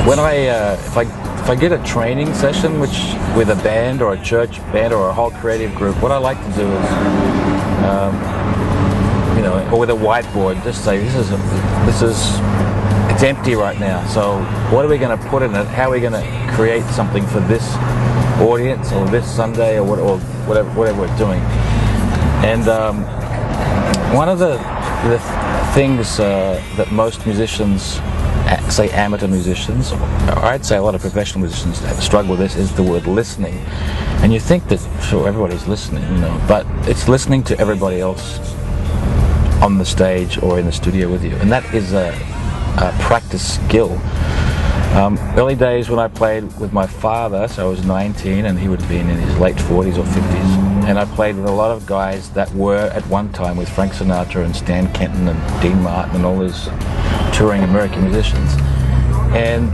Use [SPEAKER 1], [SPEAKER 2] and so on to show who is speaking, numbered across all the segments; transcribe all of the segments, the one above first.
[SPEAKER 1] when if I get a training session, which with a band or a church band or a whole creative group, what I like to do is, or with a whiteboard, just say it's empty right now. So what are we going to put in it? How are we going to create something for this audience or this Sunday or whatever we're doing? And one of the things that most musicians, say amateur musicians, or I'd say a lot of professional musicians struggle with this, is the word listening. And you think that, sure, everybody's listening, but it's listening to everybody else on the stage or in the studio with you. And that is a practice skill. Early days when I played with my father, so I was 19 and he would have been in his late 40s or 50s, and I played with a lot of guys that were at one time with Frank Sinatra and Stan Kenton and Dean Martin and all those touring American musicians. And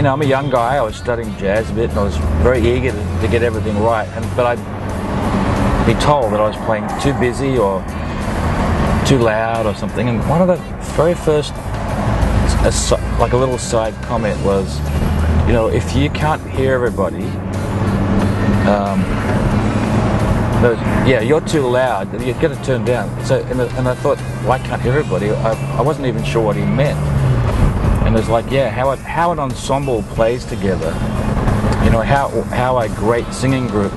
[SPEAKER 1] I'm a young guy, I was studying jazz a bit and I was very eager to get everything right, but I'd be told that I was playing too busy or too loud or something. And one of the very first, like a little side comment was, if you can't hear everybody, you're too loud, you've got to turn down. So, and I thought, why can't hear everybody? I wasn't even sure what he meant. And it was like, how an ensemble plays together, how a great singing group,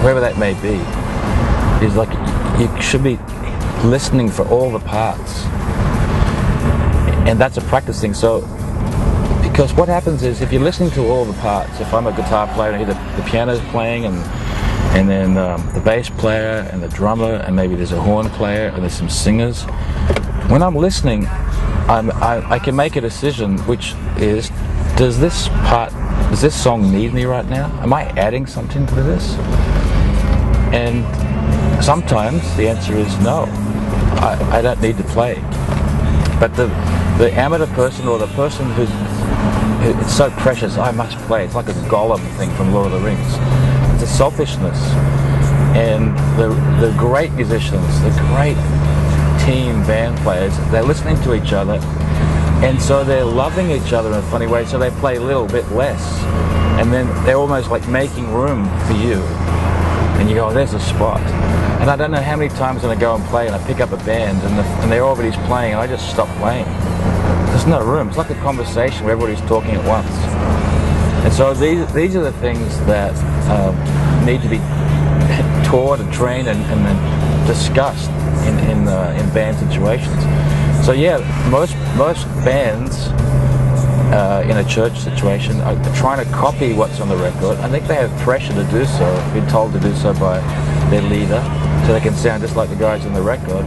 [SPEAKER 1] whoever that may be, is like, you should be listening for all the parts. And that's a practice thing. So, because what happens is, if you're listening to all the parts, if I'm a guitar player and the piano's playing and then the bass player and the drummer and maybe there's a horn player and there's some singers, when I'm listening, I can make a decision, which is, does this song need me right now? Am I adding something to this? And sometimes the answer is no, I don't need to play. But the amateur person or the person it's so precious, I must play. It's like a Gollum thing from Lord of the Rings. It's a selfishness. And the great musicians, the great team band players, they're listening to each other, and so they're loving each other in a funny way, so they play a little bit less. And then they're almost like making room for you. And you go, oh, there's a spot. And I don't know how many times when I go and play and I pick up a band and they're everybody's playing and I just stop playing. There's no room. It's like a conversation where everybody's talking at once. And so these are the things that need to be taught and trained and discussed in band situations. So yeah, most bands in a church situation are trying to copy what's on the record. I think they have pressure to do so, been told to do so by their leader, so they can sound just like the guys on the record.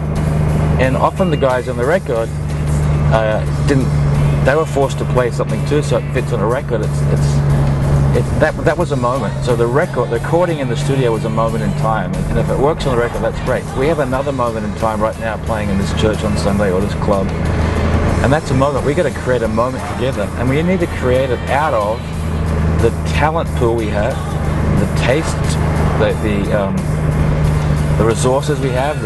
[SPEAKER 1] And often the guys on the record they were forced to play something too, so it fits on a record. That was a moment. So the recording in the studio was a moment in time, and if it works on the record, that's great. We have another moment in time right now playing in this church on Sunday or this club, and that's a moment. We got to create a moment together, and we need to create it out of the talent pool we have, the taste, the resources we have,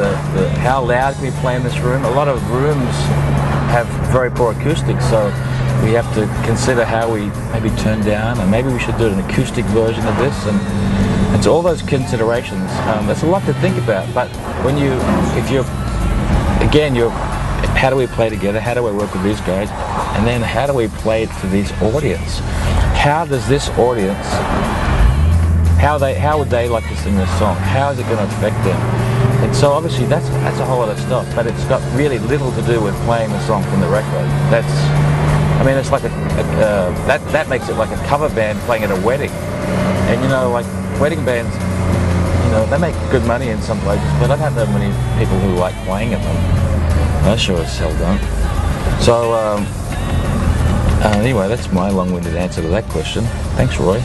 [SPEAKER 1] how loud can we play in this room. A lot of rooms have very poor acoustics, so we have to consider how we maybe turn down, and maybe we should do an acoustic version of this, and it's all those considerations. That's a lot to think about. But how do we play together? How do we work with these guys? And then how do we play it to this audience? How does this audience, how would they like to sing this song? How is it going to affect them? And so obviously that's a whole lot of stuff, but it's got really little to do with playing the song from the record. It's like that makes it like a cover band playing at a wedding. And like wedding bands, they make good money in some places, but I don't know many people who like playing at them. I sure as hell don't. So anyway, that's my long-winded answer to that question. Thanks, Roy.